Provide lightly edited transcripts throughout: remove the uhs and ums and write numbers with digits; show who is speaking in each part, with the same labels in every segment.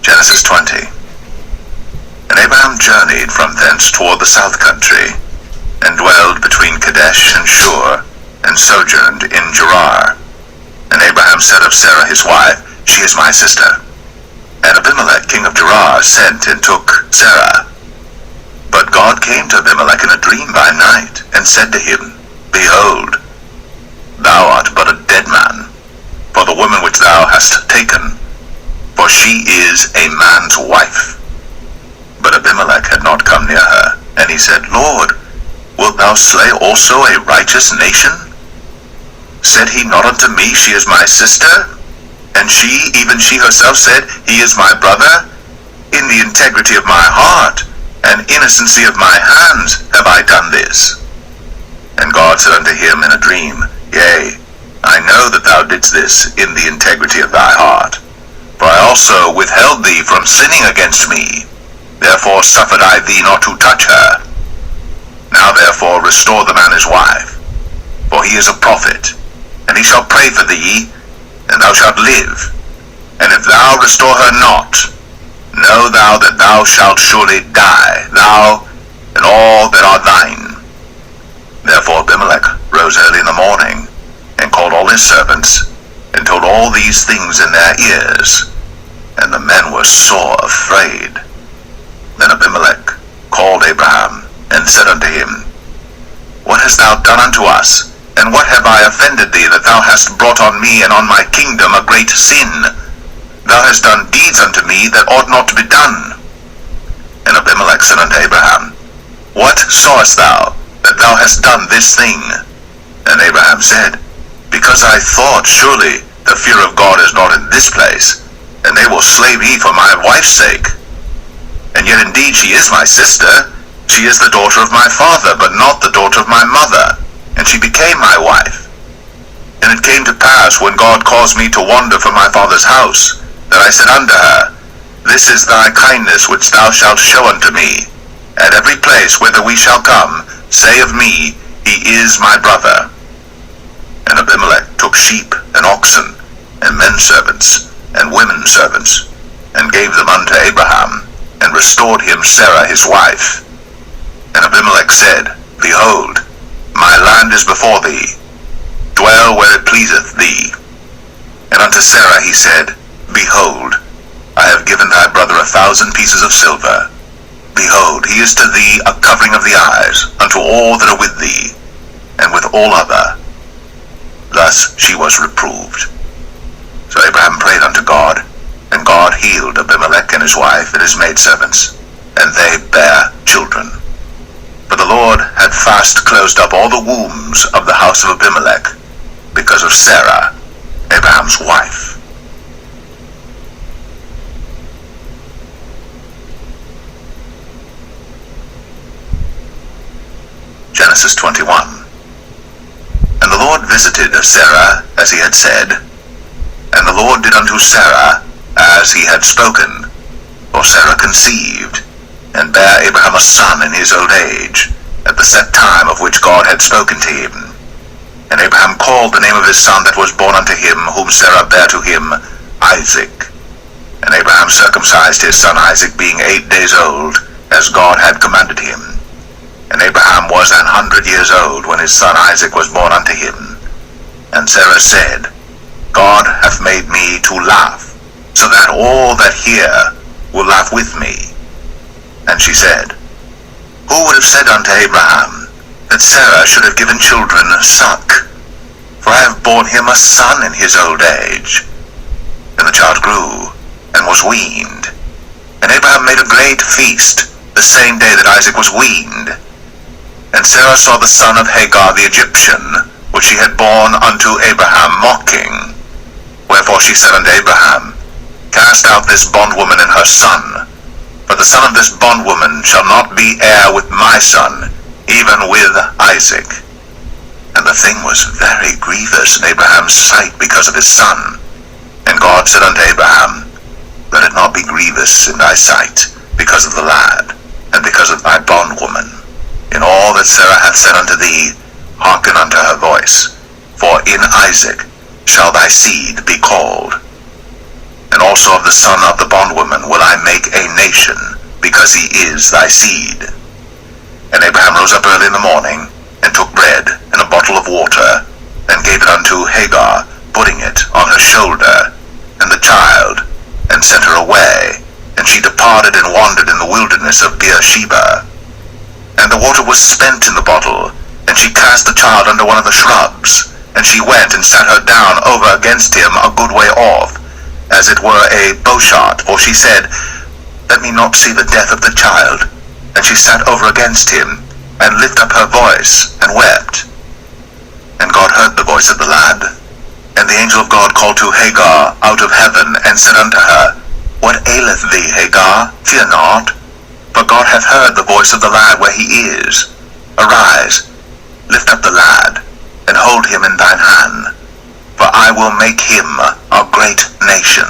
Speaker 1: Genesis 20. And Abraham journeyed from thence toward the south country, and dwelled between Kadesh and Shur, and sojourned in Gerar. And Abraham said of Sarah his wife, She is my sister. And Abimelech king of Gerar sent and took Sarah. But God came to Abimelech in a dream by night, and said to him, Behold, thou art but a dead man, for the woman which thou hast taken, for she is a man's wife. But Abimelech had not come near her, and he said, Lord, wilt thou slay also a righteous nation? Said he not unto me, She is my sister? And she, even she herself, said, He is my brother? In the integrity of my heart, and innocency of my hands, have I done this. And God said unto him in a dream, Yea, I know that thou didst this in the integrity of thy heart. For I also withheld thee from sinning against me. Therefore suffered I thee not to touch her. Now therefore restore the man his wife, for he is a prophet, and he shall pray for thee, and thou shalt live. And if thou restore her not, know thou that thou shalt surely die, thou and all that are thine. Therefore Abimelech rose early in the morning, and called all his servants, and told all these things in their ears. And the men were sore afraid. Then Abimelech called Abraham, and said unto him, What hast thou done unto us? And what have I offended thee, that thou hast brought on me and on my kingdom a great sin? Thou hast done deeds unto me that ought not to be done. And Abimelech said unto Abraham, What sawest thou, that thou hast done this thing? And Abraham said, Because I thought, surely the fear of God is not in this place, and they will slay me for my wife's sake. And yet indeed she is my sister. She is the daughter of my father, but not the daughter of my mother, and she became my wife. And it came to pass, when God caused me to wander from my father's house, that I said unto her, This is thy kindness which thou shalt show unto me. At every place whither we shall come, say of me, He is my brother. And Abimelech took sheep and oxen, and men servants, and women servants, and gave them unto Abraham, and restored him Sarah his wife. And Abimelech said, Behold, my land is before thee, dwell where it pleaseth thee. And unto Sarah he said, Behold, I have given thy brother 1,000 pieces of silver. Behold, he is to thee a covering of the eyes, unto all that are with thee, and with all other. Thus she was reproved. So Abraham prayed unto God, and God healed Abimelech and his wife and his maidservants, and they bare children. For the Lord had fast closed up all the wombs of the house of Abimelech, because of Sarah, Abraham's wife. Genesis 21. And the Lord visited Sarah as he had said, and the Lord did unto Sarah as he had spoken. For Sarah conceived, and bare Abraham a son in his old age, at the set time of which God had spoken to him. And Abraham called the name of his son that was born unto him, whom Sarah bare to him, Isaac. And Abraham circumcised his son Isaac, being 8 days old, as God had commanded him. And Abraham was 100 years old when his son Isaac was born unto him. And Sarah said, God hath made me to laugh, so that all that hear will laugh with me. And she said, Who would have said unto Abraham, that Sarah should have given children suck? For I have borne him a son in his old age. And the child grew, and was weaned. And Abraham made a great feast, the same day that Isaac was weaned. And Sarah saw the son of Hagar the Egyptian, which she had borne unto Abraham, mocking. Wherefore she said unto Abraham, Cast out this bondwoman and her son, for the son of this bondwoman shall not be heir with my son, even with Isaac. And the thing was very grievous in Abraham's sight because of his son. And God said unto Abraham, Let it not be grievous in thy sight because of the lad, and because of thy bondwoman. In all that Sarah hath said unto thee, hearken unto her voice, for in Isaac shall thy seed be called. And and also of the son of the bondwoman will I make a nation, because he is thy seed. And Abraham rose up early in the morning, and took bread and a bottle of water, and gave it unto Hagar, putting it on her shoulder, and the child, and sent her away. And she departed and wandered in the wilderness of Beersheba. And the water was spent in the bottle, and she cast the child under one of the shrubs. And she went and sat her down over against him a good way off, as it were a bowshot, for she said, Let me not see the death of the child. And she sat over against him, and lifted up her voice, and wept. And God heard the voice of the lad. And the angel of God called to Hagar out of heaven, and said unto her, What aileth thee, Hagar? Fear not, for God hath heard the voice of the lad where he is. Arise, lift up the lad, and hold him in thine hand, for I will make him a great nation.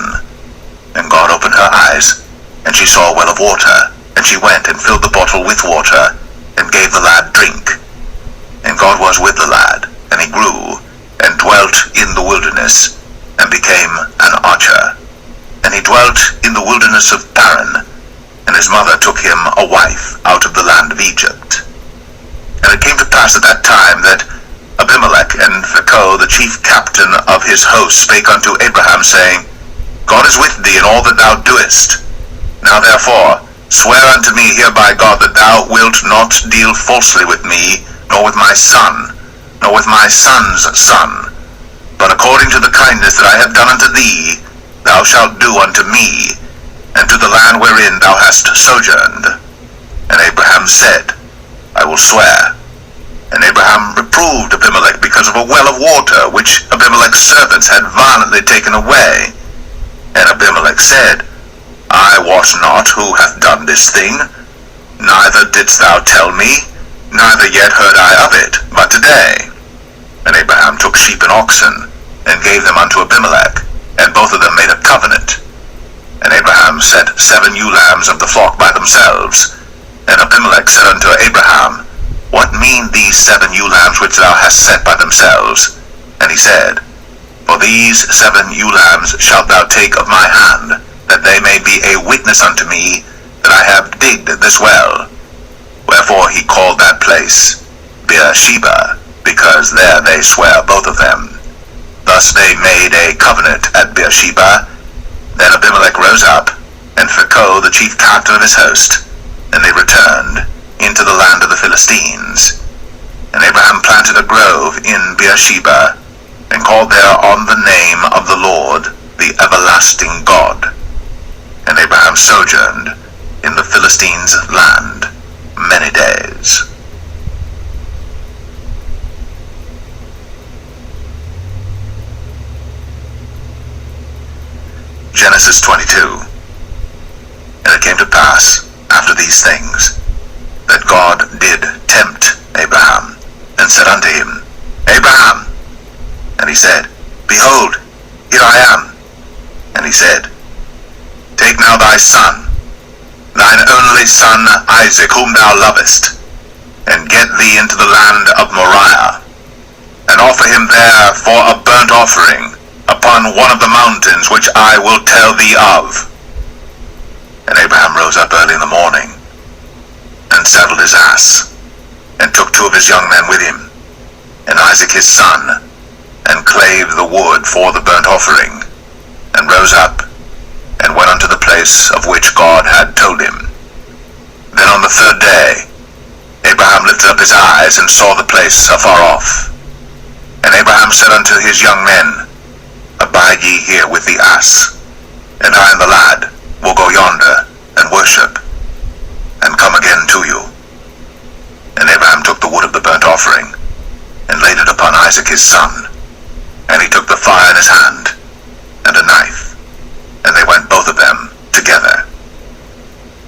Speaker 1: And God opened her eyes, and she saw a well of water, and she went and filled the bottle with water, and gave the lad drink. And God was with the lad, and he grew, and dwelt in the wilderness, and became an archer. And he dwelt in the wilderness of Paran, and his mother took him a wife out of the land of Egypt. And it came to pass at that time that Abimelech and Phicol, the chief captain of his host, spake unto Abraham, saying, God is with thee in all that thou doest. Now therefore swear unto me here by God that thou wilt not deal falsely with me, nor with my son, nor with my son's son, but according to the kindness that I have done unto thee, thou shalt do unto me, and to the land wherein thou hast sojourned. And Abraham said, I will swear. And Abraham reproved Abimelech because of a well of water, which Abimelech's servants had violently taken away. And Abimelech said, I wot not who hath done this thing, neither didst thou tell me, neither yet heard I of it, but today. And Abraham took sheep and oxen, and gave them unto Abimelech, and both of them made a covenant. And Abraham set 7 ewe lambs of the flock by themselves. And Abimelech said unto Abraham, What mean these 7 ewe lambs which thou hast set by themselves? And he said, For these 7 ewe lambs shalt thou take of my hand, that they may be a witness unto me that I have digged this well. Wherefore he called that place Beersheba, because there they sware both of them. Thus they made a covenant at Beersheba. Then Abimelech rose up, and Phicol the chief captain of his host, and they returned into the land of the Philistines. And Abraham planted a grove in Beersheba, and called there on the name of the Lord, the everlasting God. And Abraham sojourned in the Philistines' land many days. Genesis 22. And it came to pass, after these things, that God did tempt Abraham, and said unto him, Abraham. And he said, Behold, here I am. And he said, Take now thy son, thine only son Isaac, whom thou lovest, and get thee into the land of Moriah, and offer him there for a burnt offering upon one of the mountains which I will tell thee of. And Abraham rose up early in the morning, and saddled his ass, and took 2 of his young men with him, and Isaac his son, and clave the wood for the burnt offering, and rose up, and went unto the place of which God had told him. Then on the 3rd day Abraham lifted up his eyes, and saw the place afar off. And Abraham said unto his young men, Abide ye here with the ass, and I and the lad will go yonder, and worship, and come again to you. And Abraham took the wood of the burnt offering, and laid it upon Isaac his son. And he took the fire in his hand, and a knife, and they went both of them together.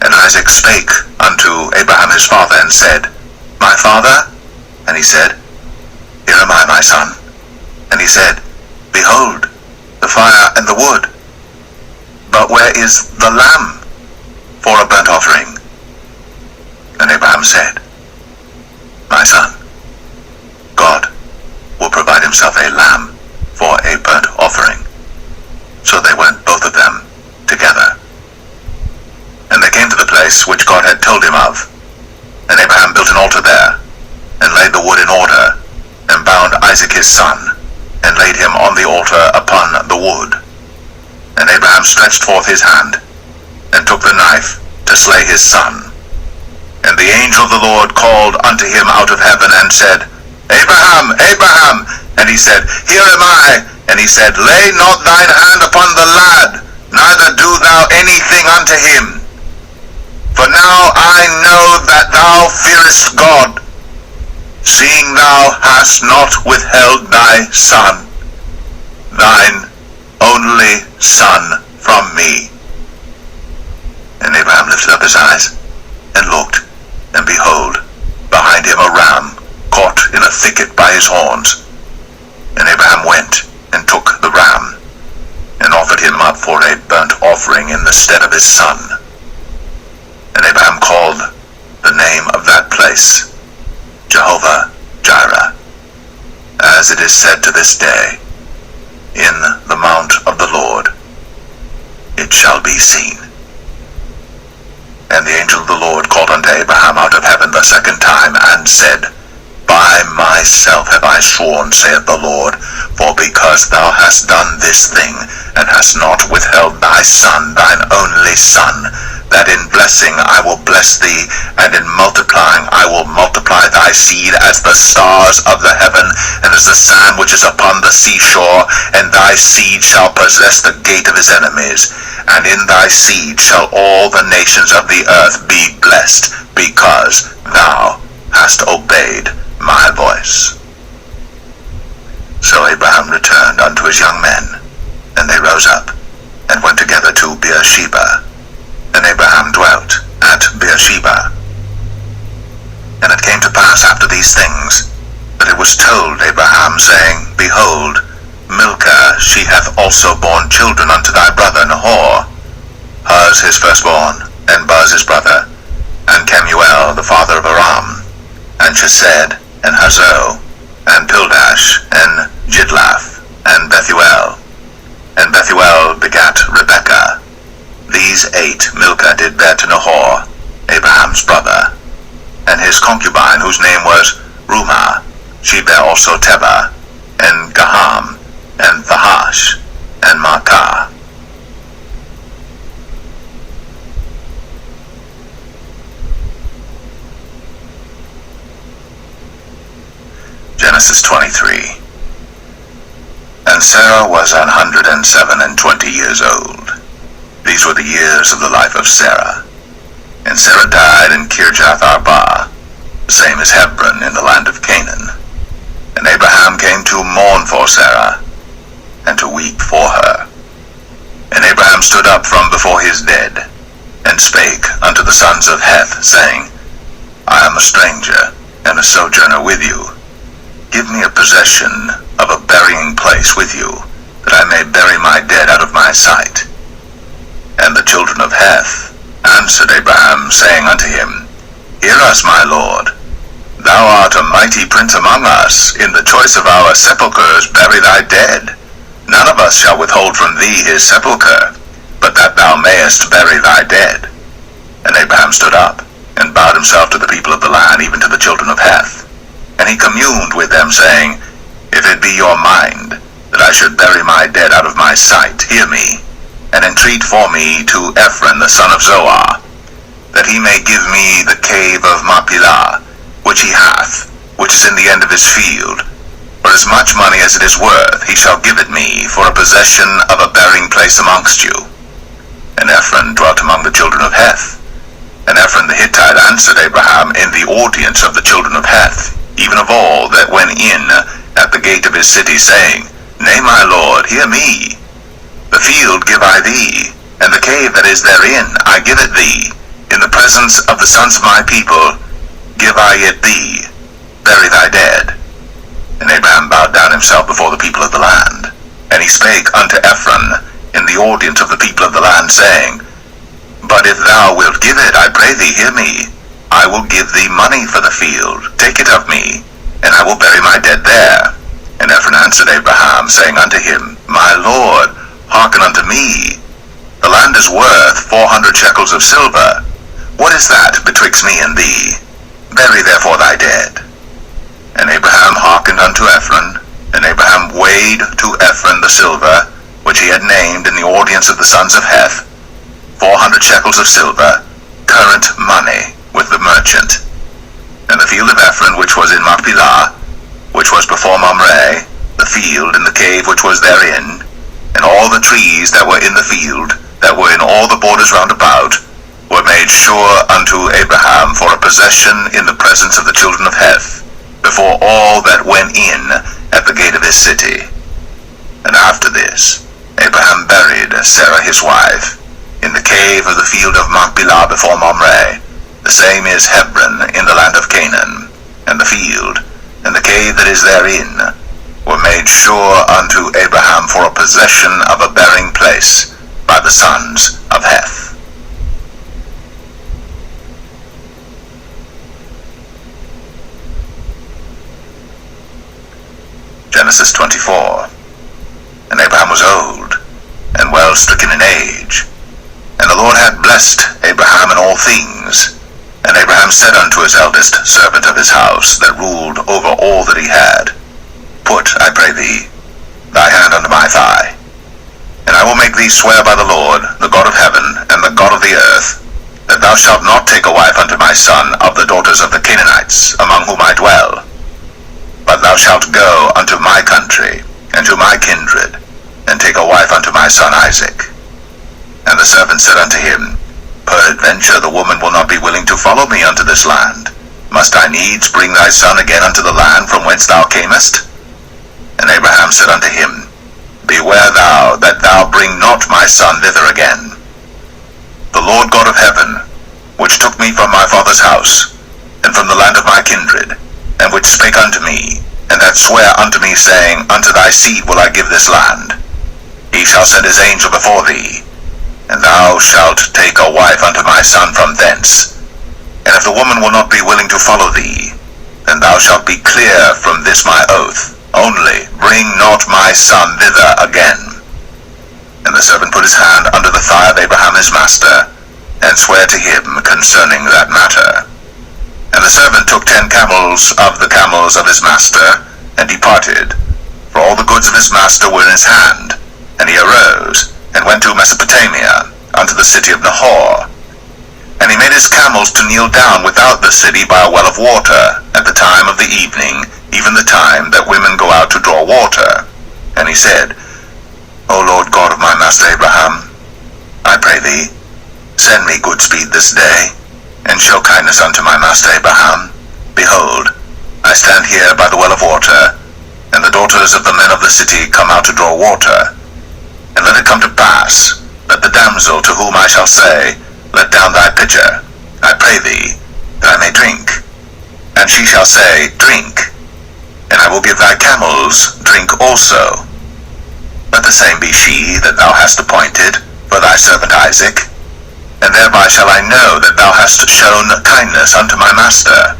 Speaker 1: And Isaac spake unto Abraham his father, and said, My father? And he said, Here am I, my son. And he said, Behold, the fire and the wood, but where is the lamb for a burnt offering? And Abraham said, My son, God will provide himself a lamb for a burnt offering. So they went both of them place which God had told him of. And Abraham built an altar there, and laid the wood in order, and bound Isaac his son, and laid him on the altar upon the wood. And Abraham stretched forth his hand, and took the knife to slay his son. And the angel of the Lord called unto him out of heaven, and said, Abraham, Abraham! And he said, Here am I. And he said, Lay not thine hand upon the lad, neither do thou anything unto him. For now I know that thou fearest God, seeing thou hast not withheld thy son, thine only son, from me. And Abraham lifted up his eyes, and looked, and behold, behind him a ram, caught in a thicket by his horns. And Abraham went, and took the ram, and offered him up for a burnt offering in the stead of his son. And Abraham called the name of that place Jehovah Jireh, as it is said to this day, In the mount of the Lord it shall be seen. And the angel of the Lord called unto Abraham out of heaven the second time, and said, By myself have I sworn, saith the Lord, for because thou hast done this thing, and hast not withheld thy son, thine only son, that in blessing I will bless thee, and in multiplying I will multiply thy seed as the stars of the heaven, and as the sand which is upon the seashore, and thy seed shall possess the gate of his enemies, and in thy seed shall all the nations of the earth be blessed, because thou hast obeyed my voice. So Abraham returned unto his young men, and they rose up, and went together to Beersheba. And Abraham dwelt at Beersheba. And it came to pass after these things, that it was told Abraham, saying, Behold, Milcah, she hath also borne children unto thy brother Nahor, Huz his firstborn, and Buz his brother, and Kemuel the father of Aram, and Chesed, and Hazo, and Pildash, and Jidlaph, and Bethuel. And Bethuel begat Rebekah. These 8 Milcah did bear to Nahor, Abraham's brother. And his concubine, whose name was Rumah, she bare also Tebah, and Gaham, and Thahash, and Maacah. Genesis 23. And Sarah was 127 years old. These were the years of the life of Sarah. And Sarah died in Kirjath Arba, the same as Hebron in the land of Canaan. And Abraham came to mourn for Sarah, and to weep for her. And Abraham stood up from before his dead, and spake unto the sons of Heth, saying, I am a stranger, and a sojourner with you. Give me a possession of a burying place with you, that I may bury my dead out of my sight. And the children of Heth answered Abraham, saying unto him, Hear us, my lord. Thou art a mighty prince among us. In the choice of our sepulchres bury thy dead. None of us shall withhold from thee his sepulchre, but that thou mayest bury thy dead. And Abraham stood up, and bowed himself to the people of the land, even to the children of Heth. And he communed with them, saying, If it be your mind that I should bury my dead out of my sight, hear me, and entreat for me to Ephron the son of Zoar, that he may give me the cave of Machpelah, which he hath, which is in the end of his field. For as much money as it is worth, he shall give it me for a possession of a burying place amongst you. And Ephron dwelt among the children of Heth. And Ephron the Hittite answered Abraham in the audience of the children of Heth, even of all that went in at the gate of his city, saying, Nay, my lord, hear me. The field give I thee, and the cave that is therein I give it thee. In the presence of the sons of my people give I it thee. Bury thy dead. And Abraham bowed down himself before the people of the land. And he spake unto Ephron in the audience of the people of the land, saying, But if thou wilt give it, I pray thee, hear me. I will give thee money for the field. Take it of me, and I will bury my dead there. And Ephron answered Abraham, saying unto him, My lord, hearken unto me. The land is worth 400 shekels of silver. What is that betwixt me and thee? Bury therefore thy dead. And Abraham hearkened unto Ephron, and Abraham weighed to Ephron the silver, which he had named in the audience of the sons of Heth, 400 shekels of silver, current money, with the merchant. And the field of Ephron which was in Machpelah, which was before Mamre, the field and the cave which was therein, and all the trees that were in the field, that were in all the borders round about, were made sure unto Abraham for a possession in the presence of the children of Heth, before all that went in at the gate of his city. And after this, Abraham buried Sarah his wife, in the cave of the field of Machpelah before Mamre. The same is Hebron in the land of Canaan, and the field, and the cave that is therein, were made sure unto Abraham for a possession of a burying place by the sons of Heth. Genesis 24. And Abraham was old, and well stricken in age, and the Lord had blessed Abraham in all things. And Abraham said unto his eldest servant of his house, that ruled over all that he had, Put, I pray thee, thy hand under my thigh, and I will make thee swear by the Lord, the God of heaven, and the God of the earth, that thou shalt not take a wife unto my son of the daughters of the Canaanites, among whom I dwell, but thou shalt go unto my country, and to my kindred, and take a wife unto my son Isaac. And the servant said unto him, Peradventure the woman will not be willing to follow me unto this land. Must I needs bring thy son again unto the land from whence thou camest? And Abraham said unto him, Beware thou that thou bring not my son thither again. The Lord God of heaven, which took me from my father's house, and from the land of my kindred, and which spake unto me, and that sware unto me, saying, Unto thy seed will I give this land. He shall send his angel before thee, and thou shalt take a wife unto my son from thence. And if the woman will not be willing to follow thee, then thou shalt be clear from this my oath. Only bring not my son thither again. And the servant put his hand under the thigh of Abraham his master, and sware to him concerning that matter. And the servant took 10 camels of the camels of his master, and departed, for all the goods of his master were in his hand. And he arose, and went to Mesopotamia, unto the city of Nahor. And he made his camels to kneel down without the city by a well of water, at the time of the evening, even the time that women go out to draw water. And he said, O Lord God of my master Abraham, I pray thee, send me good speed this day, and show kindness unto my master Abraham. Behold, I stand here by the well of water, and the daughters of the men of the city come out to draw water. And let it come to pass, that the damsel to whom I shall say, Let down thy pitcher, I pray thee, that I may drink. And she shall say, Drink, and I will give thy camels drink also. Let the same be she that thou hast appointed for thy servant Isaac, and thereby shall I know that thou hast shown kindness unto my master.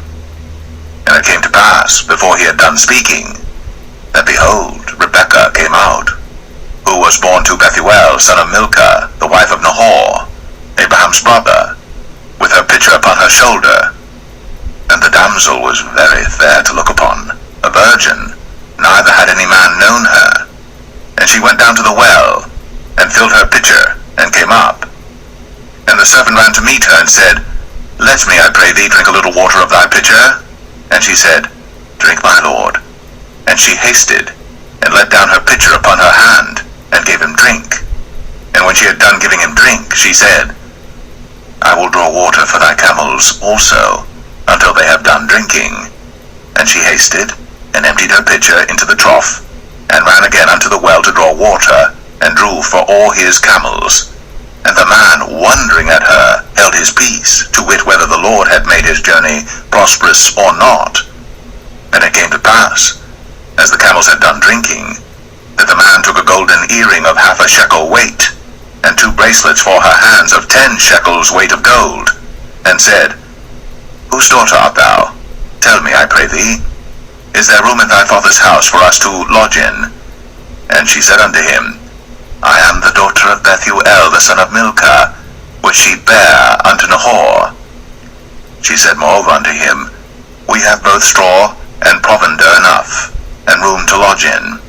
Speaker 1: And it came to pass, before he had done speaking, that behold, Rebekah came out, who was born to Bethuel, son of Milcah, the wife of Nahor, Abraham's brother, with her pitcher upon her shoulder. And the damsel was very fair to look upon, a virgin, neither had any man known her. And she went down to the well, and filled her pitcher, and came up. And the servant ran to meet her, and said, Let me, I pray thee, drink a little water of thy pitcher. And she said, Drink, my lord. And she hasted, and let down her pitcher upon her hand, and gave him drink. And when she had done giving him drink, she said, I will draw water for thy camels also, until they have done drinking. And she hasted, and emptied her pitcher into the trough, and ran again unto the well to draw water, and drew for all his camels. And the man, wondering at her, held his peace, to wit whether the Lord had made his journey prosperous or not. And it came to pass, as the camels had done drinking, that the man took a golden earring of 1/2 shekel weight, and 2 bracelets for her hands of 10 shekels weight of gold, and said, Whose daughter art thou? Tell me, I pray thee, is there room in thy father's house for us to lodge in? And she said unto him, I am the daughter of Bethuel, the son of Milcah, which she bare unto Nahor. She said moreover unto him, We have both straw and provender enough, and room to lodge in.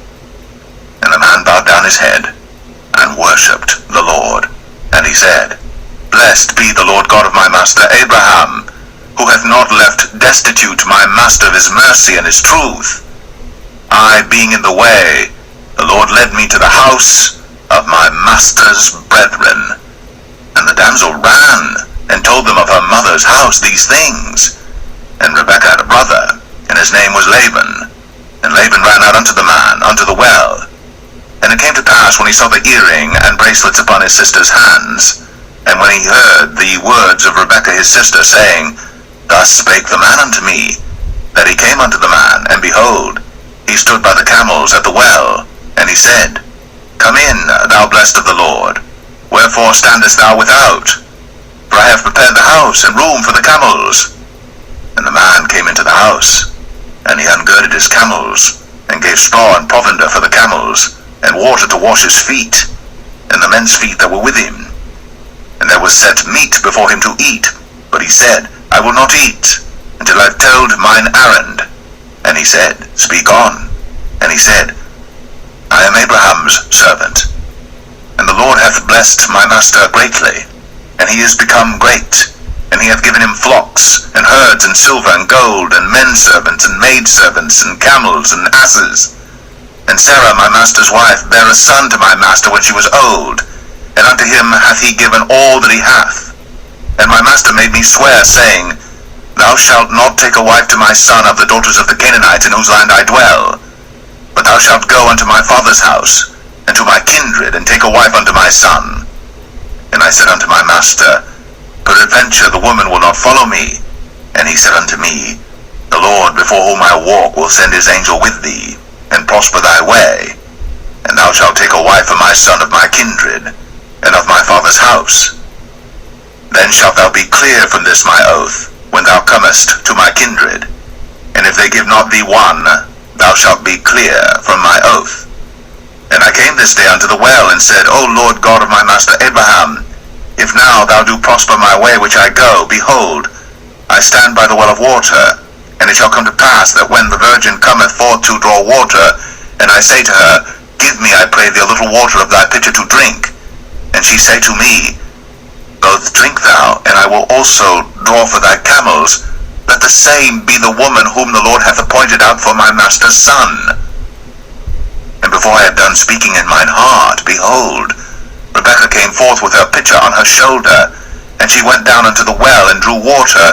Speaker 1: And the man bowed down his head, and worshipped the Lord. And he said, Blessed be the Lord God of my master Abraham, who hath not left destitute my master of his mercy and his truth. I being in the way, the Lord led me to the house of my master's brethren. And the damsel ran, and told them of her mother's house these things. And Rebekah had a brother, and his name was Laban. And Laban ran out unto the man, unto the well. And it came to pass, when he saw the earring and bracelets upon his sister's hands, and when he heard the words of Rebekah his sister, saying, Thus spake the man unto me, that he came unto the man, and behold, he stood by the camels at the well. And he said, Come in, thou blessed of the Lord. Wherefore standest thou without? For I have prepared the house and room for the camels. And the man came into the house, and he ungirded his camels, and gave straw and provender for the camels, and water to wash his feet, and the men's feet that were with him. And there was set meat before him to eat, but he said, I will not eat, until I have told mine errand. And he said, Speak on. And he said, I am Abraham's servant, and the Lord hath blessed my master greatly, and he is become great, and he hath given him flocks, and herds, and silver, and gold, and men servants, and maid servants, and camels, and asses. And Sarah my master's wife bare a son to my master when she was old, and unto him hath he given all that he hath. And my master made me swear, saying, Thou shalt not take a wife to my son of the daughters of the Canaanites in whose land I dwell, but thou shalt go unto my father's house, and to my kindred, and take a wife unto my son. And I said unto my master, Peradventure the woman will not follow me. And he said unto me, The Lord before whom I walk will send his angel with thee, and prosper thy way. And thou shalt take a wife for my son of my kindred, and of my father's house. Then shalt thou be clear from this my oath, when thou comest to my kindred. And if they give not thee one, thou shalt be clear from my oath. And I came this day unto the well, and said, O Lord God of my master Abraham, if now thou do prosper my way which I go, behold, I stand by the well of water. And it shall come to pass that when the virgin cometh forth to draw water, and I say to her, Give me, I pray thee, a little water of thy pitcher to drink, and she say to me, Both drink thou, and I will also draw for thy camels, let the same be the woman whom the Lord hath appointed out for my master's son. And before I had done speaking in mine heart, behold, Rebekah came forth with her pitcher on her shoulder, and she went down unto the well, and drew water.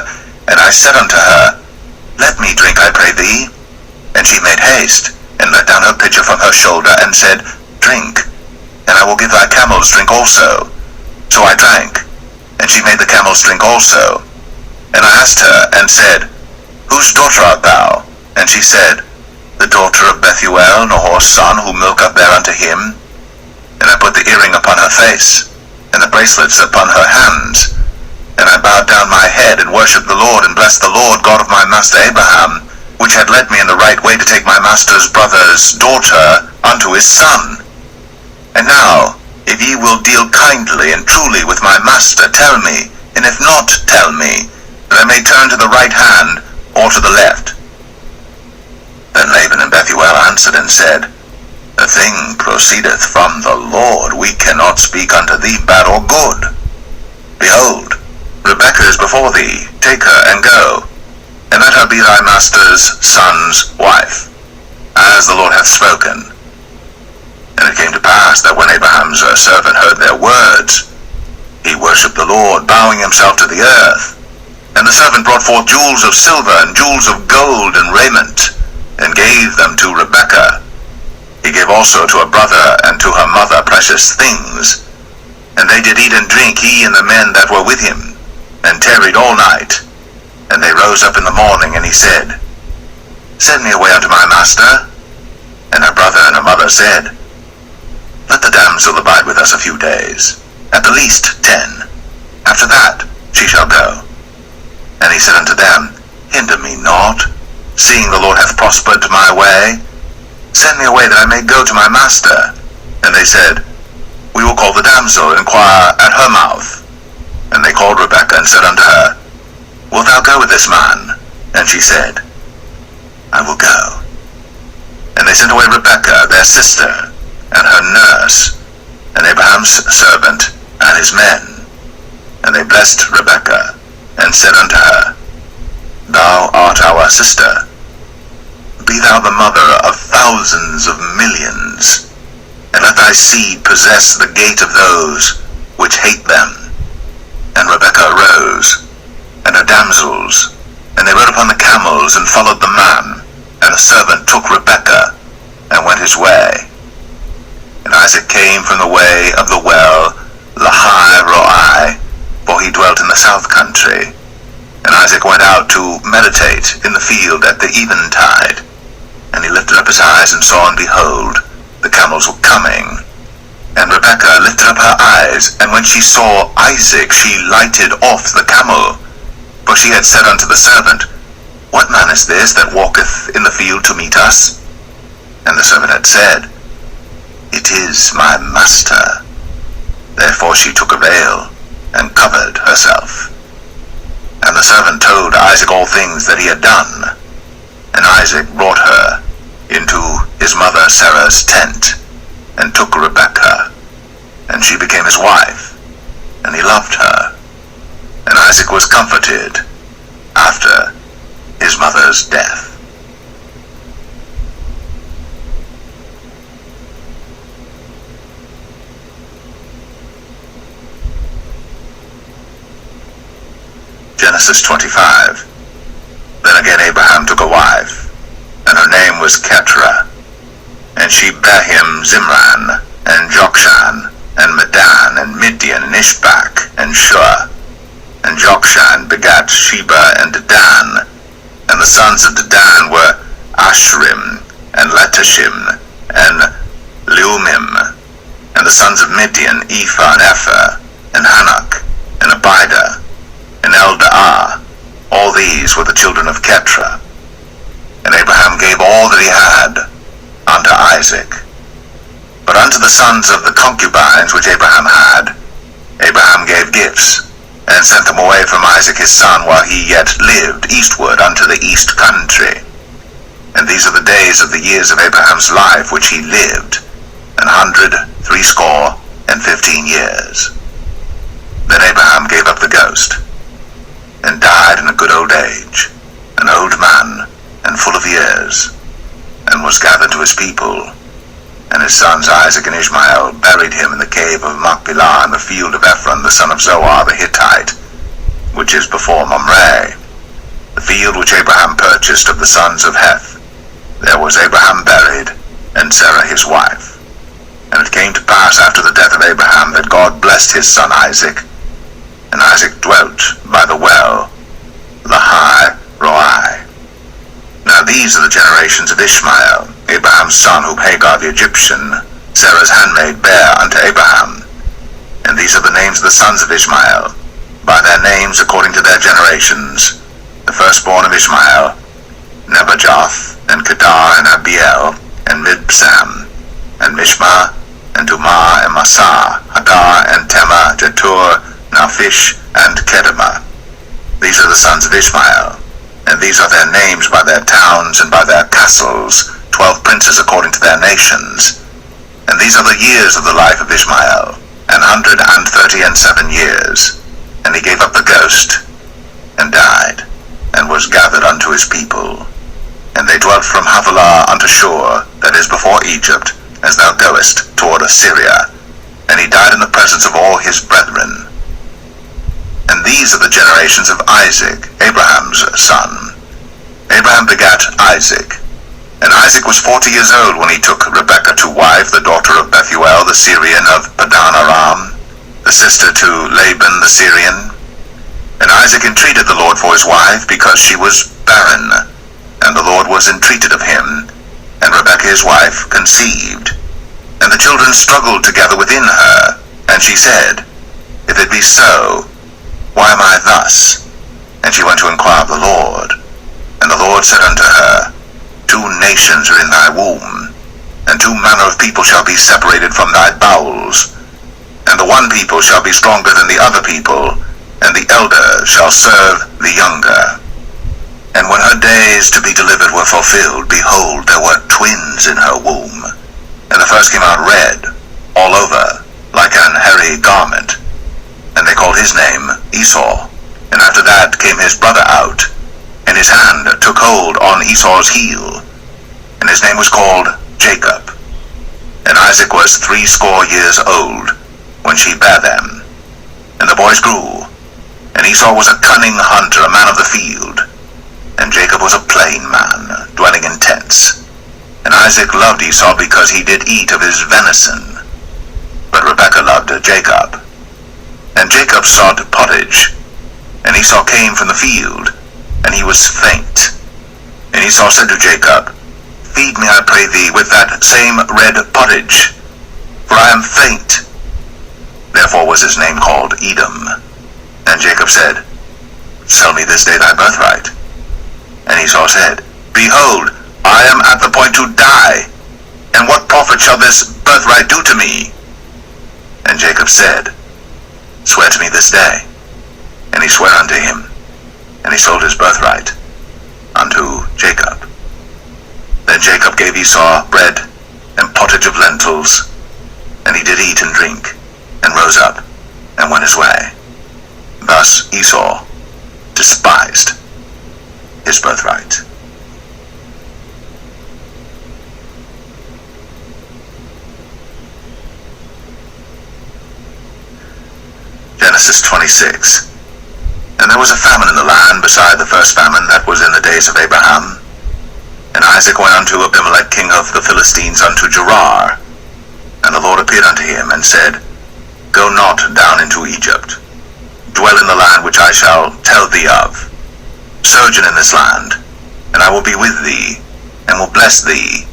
Speaker 1: And I said unto her, Let me drink, I pray thee. And she made haste, and let down her pitcher from her shoulder, and said, Drink, and I will give thy camels drink also. So I drank, and she made the camels drink also. And I asked her, and said, Whose daughter art thou? And she said, The daughter of Bethuel, Nahor's son, whom Milcah bare unto him. And I put the earring upon her face, and the bracelets upon her hands. And I bowed down my head, and worshipped the Lord, and blessed the Lord God of my master Abraham, which had led me in the right way to take my master's brother's daughter unto his son. And now, if ye will deal kindly and truly with my master, tell me, and if not, tell me, that I may turn to the right hand, or to the left. Then Laban and Bethuel answered and said, The thing proceedeth from the Lord. We cannot speak unto thee bad or good. Behold, Rebekah is before thee. Take her, and go, and let her be thy master's son's wife, as the Lord hath spoken. And it came to pass that when Abraham's servant heard their words, he worshipped the Lord, bowing himself to the earth. And the servant brought forth jewels of silver, and jewels of gold, and raiment, and gave them to Rebekah. He gave also to her brother and to her mother precious things. And they did eat and drink, he and the men that were with him, and tarried all night. And they rose up in the morning, and he said, Send me away unto my master. And her brother and her mother said, Let the damsel abide with us a few days, at the least 10. After that she shall go. And he said unto them, Hinder me not, seeing the Lord hath prospered my way. Send me away that I may go to my master. And they said, We will call the damsel, and inquire at her mouth. And they called Rebekah, and said unto her, Wilt thou go with with this man. And she said, I will go. And they sent away Rebekah, their sister, and her nurse, and Abraham's servant, and his men. And they blessed Rebekah, and said unto her, Thou art our sister. Be thou the mother of thousands of millions, and let thy seed possess the gate of those which hate them. And Rebekah arose, and her damsels, and they rode upon the camels, and followed the man. And the servant took Rebekah, and went his way. And Isaac came from the way of the well Lahai-Roi, for he dwelt in the south country. And Isaac went out to meditate in the field at the eventide. And he lifted up his eyes, and saw, and behold, the camels were coming. And Rebekah lifted up her eyes, and when she saw Isaac, she lighted off the camel. For she had said unto the servant, What man is this that walketh in the field to meet us? And the servant had said, It is my master. Therefore she took a veil, and covered herself. And the servant told Isaac all things that he had done. And Isaac brought her into his mother Sarah's tent, and took Rebekah, and she became his wife, and he loved her. And Isaac was comforted after his mother's death. Genesis 25. Then again Abraham took a wife, and her name was Keturah. And she bare him Zimran, and Jokshan, and Medan, and Midian, and Ishbak, and Shua. And Jokshan begat Sheba and Dedan. And the sons of Dedan were Ashrim, and Letashim, and Leumim. And the sons of Midian, Ephah, and Epher, and Hanok, and Abidah, and Eldaah. All these were the children of Keturah. And Abraham gave all that he had unto Isaac. But unto the sons of the concubines which Abraham had, Abraham gave gifts, and sent them away from Isaac his son while he yet lived eastward unto the east country. And these are the days of the years of Abraham's life which he lived, 160 years. Then Abraham gave up the ghost, and died in a good old age, an old man, and full of years, and was gathered to his people. And his sons Isaac and Ishmael buried him in the cave of Machpelah in the field of Ephron the son of Zohar the Hittite, which is before Mamre, the field which Abraham purchased of the sons of Heth. There was Abraham buried, and Sarah his wife. And it came to pass after the death of Abraham that God blessed his son Isaac, and Isaac dwelt by the well Lahai-Roi. Now these are the generations of Ishmael, Abraham's son, whom Hagar the Egyptian, Sarah's handmaid, bare unto Abraham. And these are the names of the sons of Ishmael, by their names according to their generations. The firstborn of Ishmael, Nebajoth, and Kedar, and Abiel, and Mibsam, and Mishma, and Dumah, and Massa, Hadar, and Tema, Jetur, Naphish, and Kedemah. These are the sons of Ishmael, and these are their names by their towns and by their castles, 12 princes according to their nations. And these are the years of the life of Ishmael, 137 years. And he gave up the ghost, and died, and was gathered unto his people. And they dwelt from Havilah unto Shur, that is before Egypt, as thou goest toward Assyria. And he died in the presence of all his brethren. And these are the generations of Isaac, Abraham's son. Abraham begat Isaac. And Isaac was 40 years old when he took Rebekah to wife, the daughter of Bethuel the Syrian of Padan Aram, the sister to Laban the Syrian. And Isaac entreated the Lord for his wife, because she was barren. And the Lord was entreated of him, and Rebekah his wife conceived. And the children struggled together within her, and she said, If it be so, why am I thus? And she went to inquire of the Lord. And the Lord said unto her, 2 nations are in thy womb, and 2 manner of people shall be separated from thy bowels. And the one people shall be stronger than the other people, and the elder shall serve the younger. And when her days to be delivered were fulfilled, behold, there were twins in her womb. And the first came out red, all over, like an hairy garment. And they called his name Esau. And after that came his brother out, and his hand took hold on Esau's heel. And his name was called Jacob. And Isaac was 80 years old when she bare them. And the boys grew, and Esau was a cunning hunter, a man of the field. And Jacob was a plain man, dwelling in tents. And Isaac loved Esau because he did eat of his venison. But Rebekah loved Jacob. And Jacob sought pottage, and Esau came from the field, and he was faint. And Esau said to Jacob, Feed me, I pray thee, with that same red pottage, for I am faint. Therefore was his name called Edom. And Jacob said, Sell me this day thy birthright. And Esau said, Behold, I am at the point to die, and what profit shall this birthright do to me? And Jacob said, Swear to me this day. And he sware unto him, and he sold his birthright unto Jacob. Then Jacob gave Esau bread and pottage of lentils, and he did eat and drink, and rose up, and went his way. Thus Esau despised his birthright. Genesis 26. And there was a famine in the land beside the first famine that was in the days of Abraham. And Isaac went unto Abimelech king of the Philistines unto Gerar. And the Lord appeared unto him, and said, Go not down into Egypt. Dwell in the land which I shall tell thee of. Sojourn in this land, and I will be with thee, and will bless thee.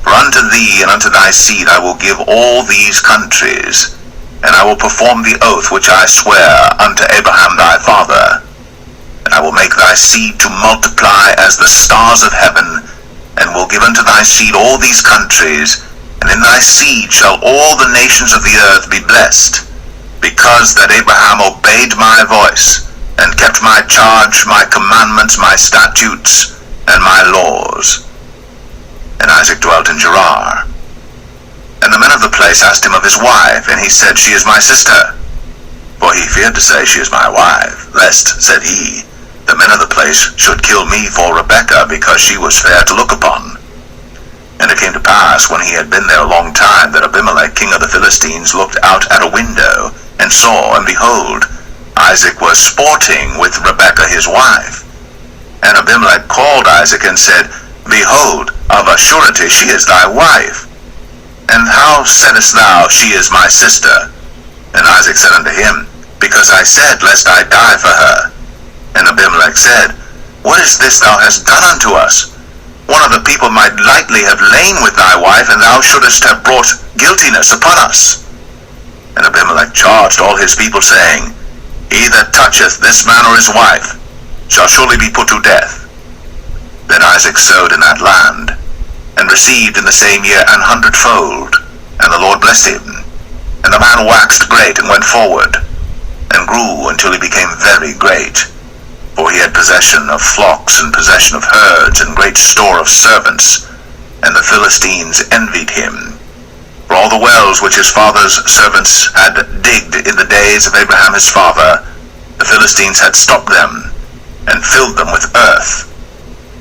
Speaker 1: For unto thee and unto thy seed I will give all these countries, and I will perform the oath which I swear unto Abraham thy father. And I will make thy seed to multiply as the stars of heaven, and will give unto thy seed all these countries, and in thy seed shall all the nations of the earth be blessed, because that Abraham obeyed my voice, and kept my charge, my commandments, my statutes, and my laws. And Isaac dwelt in Gerar. And the men of the place asked him of his wife, and he said, She is my sister. For he feared to say, She is my wife, lest, said he, the men of the place should kill me for Rebekah, because she was fair to look upon. And it came to pass, when he had been there a long time, that Abimelech king of the Philistines looked out at a window, and saw, and behold, Isaac was sporting with Rebekah his wife. And Abimelech called Isaac and said, Behold, of a surety she is thy wife. And how saidst thou, She is my sister? And Isaac said unto him, Because I said, Lest I die for her. And Abimelech said, What is this thou hast done unto us? One of the people might lightly have lain with thy wife, and thou shouldest have brought guiltiness upon us. And Abimelech charged all his people, saying, He that toucheth this man or his wife shall surely be put to death. Then Isaac sowed in that land, and received in the same year 100-fold, and the Lord blessed him. And the man waxed great, and went forward, and grew until he became very great. For he had possession of flocks, and possession of herds, and great store of servants, and the Philistines envied him. For all the wells which his father's servants had digged in the days of Abraham his father, the Philistines had stopped them, and filled them with earth.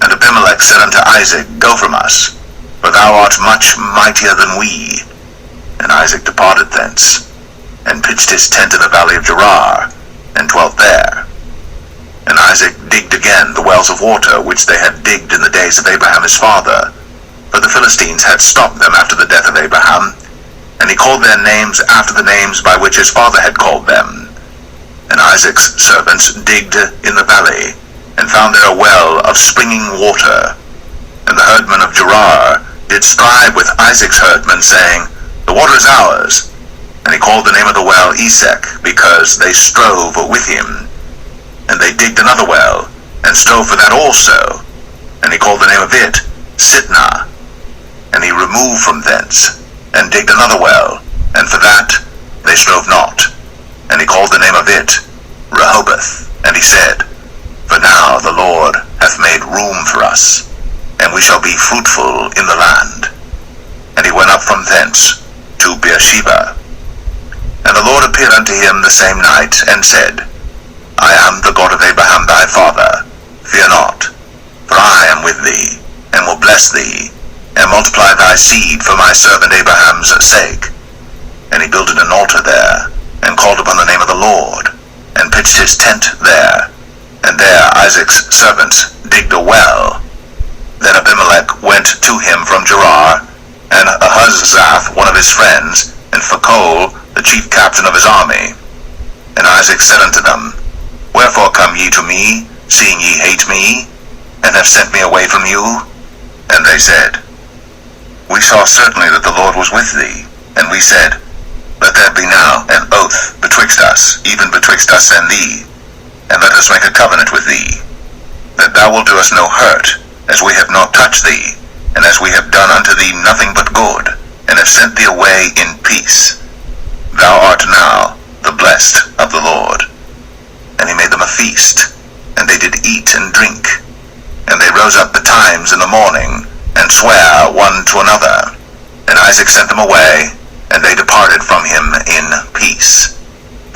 Speaker 1: And Abimelech said unto Isaac, Go from us, for thou art much mightier than we. And Isaac departed thence, and pitched his tent in the valley of Gerar, and dwelt there. And Isaac digged again the wells of water which they had digged in the days of Abraham his father, for the Philistines had stopped them after the death of Abraham, and he called their names after the names by which his father had called them. And Isaac's servants digged in the valley, and found there a well of springing water. And the herdmen of Gerar did strive with Isaac's herdmen, saying, The water is ours. And he called the name of the well Esek, because they strove with him. And they digged another well, and strove for that also. And he called the name of it Sitnah. And he removed from thence, and digged another well, and for that they strove not. And he called the name of it Rehoboth. And he said, For now the Lord hath made for us, and we shall be fruitful in the land. And he went up from thence to Beersheba. And the Lord appeared unto him the same night, and said, I am the God of Abraham thy father. Fear not, for I am with thee, and will bless thee, and multiply thy seed for my servant Abraham's sake. And he builded an altar there, and called upon the name of the Lord, and pitched his tent there. And there Isaac's servants digged a well. Then Abimelech went to him from Gerar, and Ahuzzath one of his friends, and Phicol the chief captain of his army. And Isaac said unto them, Wherefore come ye to me, seeing ye hate me, and have sent me away from you? And they said, We saw certainly that the Lord was with thee. And we said, Let there be now an oath betwixt us, even betwixt us and thee, and let us make a covenant with thee, that thou wilt do us no hurt, as we have not touched thee, and as we have done unto thee nothing but good, and have sent thee away in peace. Thou art now the blessed of the Lord. And he made them a feast, and they did eat and drink. And they rose up betimes in the morning, and sware one to another. And Isaac sent them away, and they departed from him in peace.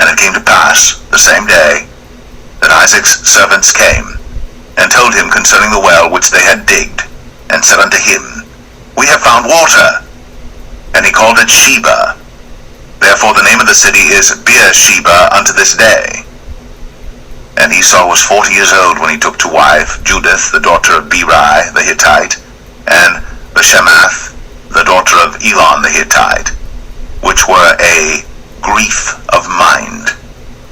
Speaker 1: And it came to pass the same day that Isaac's servants came, and told him concerning the well which they had digged, and said unto him, We have found water. And he called it Sheba. Therefore the name of the city is Beersheba unto this day. And Esau was 40 years old when he took to wife Judith, the daughter of Beri the Hittite, and Bashemath, the daughter of Elon the Hittite, which were a grief of mind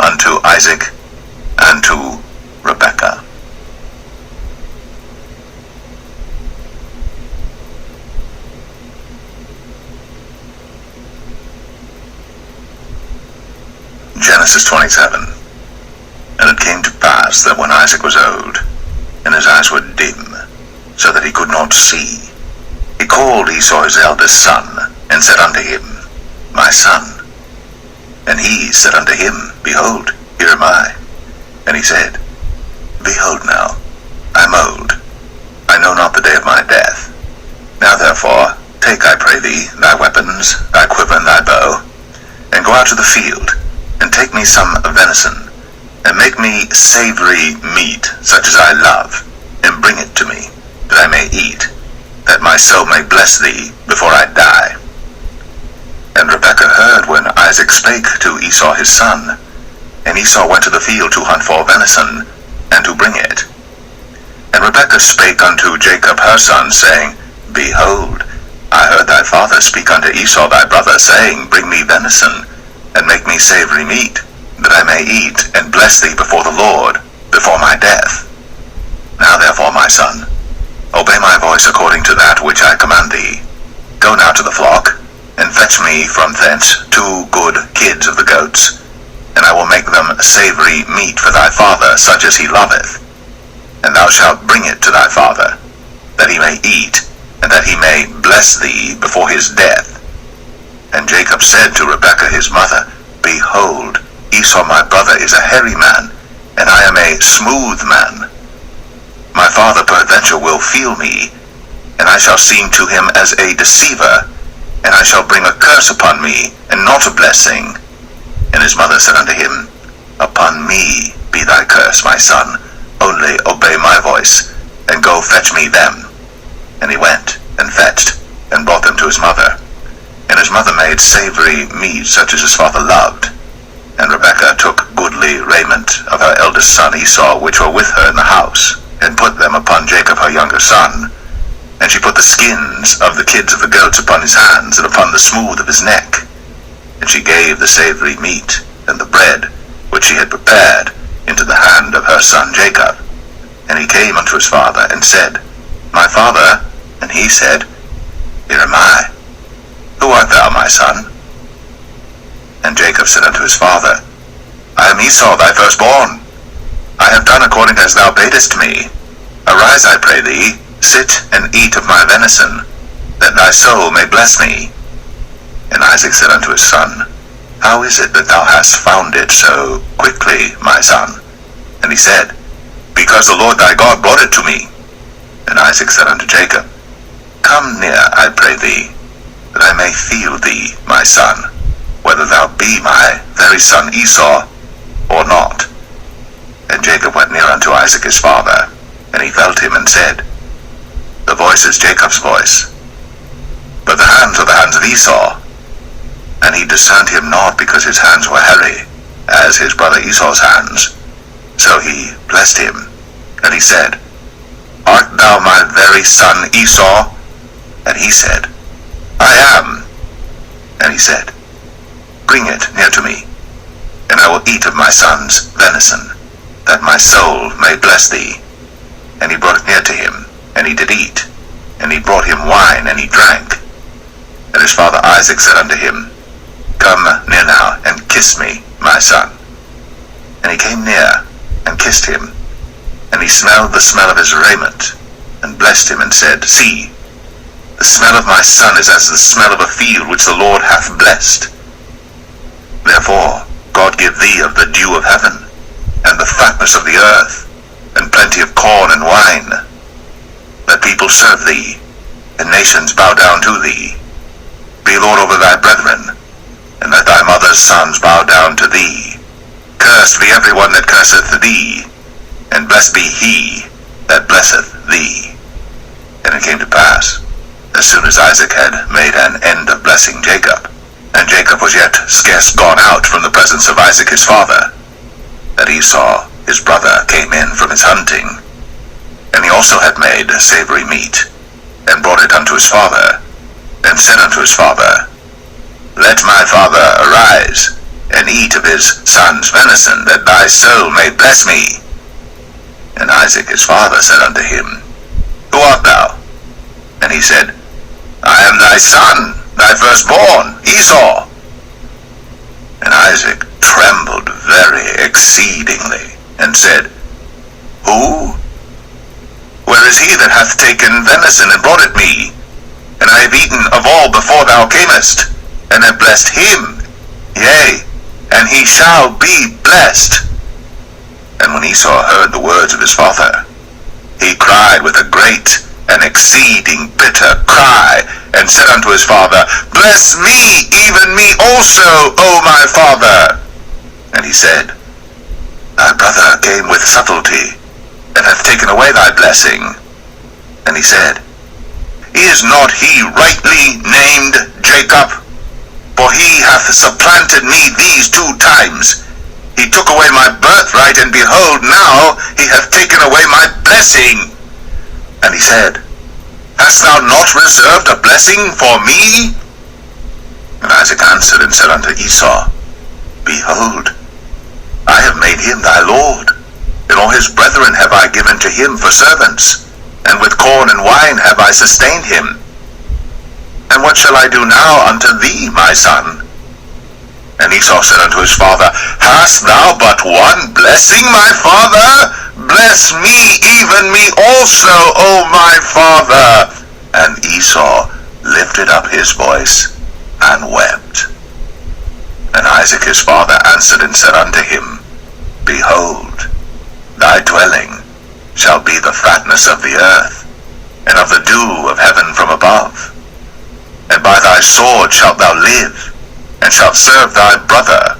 Speaker 1: unto Isaac and to Rebekah. Genesis 27. And it came to pass that when Isaac was old, and his eyes were dim, so that he could not see, he called Esau his eldest son, and said unto him, My son. And he said unto him, Behold, here am I. And he said, Behold now, I am old, I know not the day of my death. Now therefore, take, I pray thee, thy weapons, thy quiver and thy bow, and go out to the field, and take me some venison, and make me savory meat, such as I love, and bring it to me, that I may eat, that my soul may bless thee before I die. And Rebekah heard when Isaac spake to Esau his son. And Esau went to the field to hunt for venison, and to bring it. And Rebekah spake unto Jacob her son, saying, Behold, I heard thy father speak unto Esau thy brother, saying, Bring me venison, and make me savory meat, that I may eat, and bless thee before the Lord, before my death. Now therefore, my son, obey my voice according to that which I command thee. Go now to the flock, and fetch me from thence 2 good kids of the goats, and I will make them savory meat for thy father, such as he loveth. And thou shalt bring it to thy father, that he may eat, and that he may bless thee before his death. And Jacob said to Rebekah his mother, Behold, Esau my brother is a hairy man, and I am a smooth man. My father peradventure will feel me, and I shall seem to him as a deceiver, and I shall bring a curse upon me, and not a blessing. And his mother said unto him, Upon me be thy curse, my son, only obey my voice, and go fetch me them. And he went, and fetched, and brought them to his mother. And his mother made savory meat, such as his father loved. And Rebekah took goodly raiment of her eldest son Esau, which were with her in the house, and put them upon Jacob her younger son. And she put the skins of the kids of the goats upon his hands, and upon the smooth of his neck. And she gave the savory meat, and the bread, which she had prepared, into the hand of her son Jacob. And he came unto his father, and said, My father. And he said, Here am I. Who art thou, my son? And Jacob said unto his father, I am Esau thy firstborn. I have done according as thou badest me. Arise, I pray thee, sit and eat of my venison, that thy soul may bless me. And Isaac said unto his son, How is it that thou hast found it so quickly, my son? And he said, Because the Lord thy God brought it to me. And Isaac said unto Jacob, Come near, I pray thee, that I may feel thee, my son, whether thou be my very son Esau, or not. And Jacob went near unto Isaac his father, and he felt him, and said, The voice is Jacob's voice, but the hands are the hands of Esau. And he discerned him not, because his hands were hairy, as his brother Esau's hands. So he blessed him, and he said, Art thou my very son Esau? And he said, I am. And he said, Bring it near to me, and I will eat of my son's venison, that my soul may bless thee. And he brought it near to him, and he did eat. And he brought him wine, and he drank. And his father Isaac said unto him, Come near now, and kiss me, my son. And he came near, and kissed him. And he smelled the smell of his raiment, and blessed him, and said, See, the smell of my son is as the smell of a field which the Lord hath blessed. Therefore God give thee of the dew of heaven, and the fatness of the earth, and plenty of corn and wine. Let people serve thee, and nations bow down to thee. Be Lord over thy brethren, and let thy mother's sons bow down to thee. Cursed be every one that curseth thee, and blessed be he that blesseth thee. And it came to pass, as soon as Isaac had made an end of blessing Jacob, and Jacob was yet scarce gone out from the presence of Isaac his father, that Esau his brother came in from his hunting, and he also had made savory meat, and brought it unto his father, and said unto his father, Let my father arise, and eat of his son's venison, that thy soul may bless me. And Isaac his father said unto him, Who art thou? And he said, I am thy son, thy firstborn, Esau. And Isaac trembled very exceedingly, and said, Who? Where is he that hath taken venison and brought it me? And I have eaten of all before thou camest, and have blessed him, yea, and he shall be blessed. And when Esau heard the words of his father, he cried with a great and exceeding bitter cry, and said unto his father, Bless me, even me also, O my father. And he said, Thy brother came with subtlety, and hath taken away thy blessing. And he said, Is not he rightly named Jacob? For he hath supplanted me these 2 times. He took away my birthright, and behold, now he hath taken away my blessing. And he said, Hast thou not reserved a blessing for me? And Isaac answered and said unto Esau, Behold, I have made him thy lord, and all his brethren have I given to him for servants, and with corn and wine have I sustained him. And what shall I do now unto thee, my son? And Esau said unto his father, Hast thou but one blessing, my father? Bless me, even me also, O my father. And Esau lifted up his voice and wept. And Isaac his father answered and said unto him, Behold, thy dwelling shall be the fatness of the earth, and of the dew of heaven from above. And by thy sword shalt thou live, and shalt serve thy brother.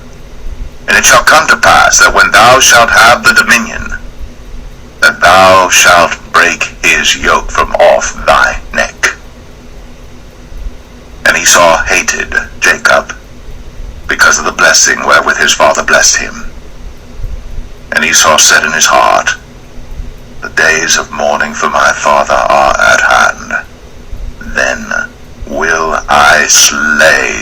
Speaker 1: And it shall come to pass that when thou shalt have the dominion, that thou shalt break his yoke from off thy neck. And Esau hated Jacob, because of the blessing wherewith his father blessed him. And Esau said in his heart, The days of mourning for my father are at hand. Then will I slay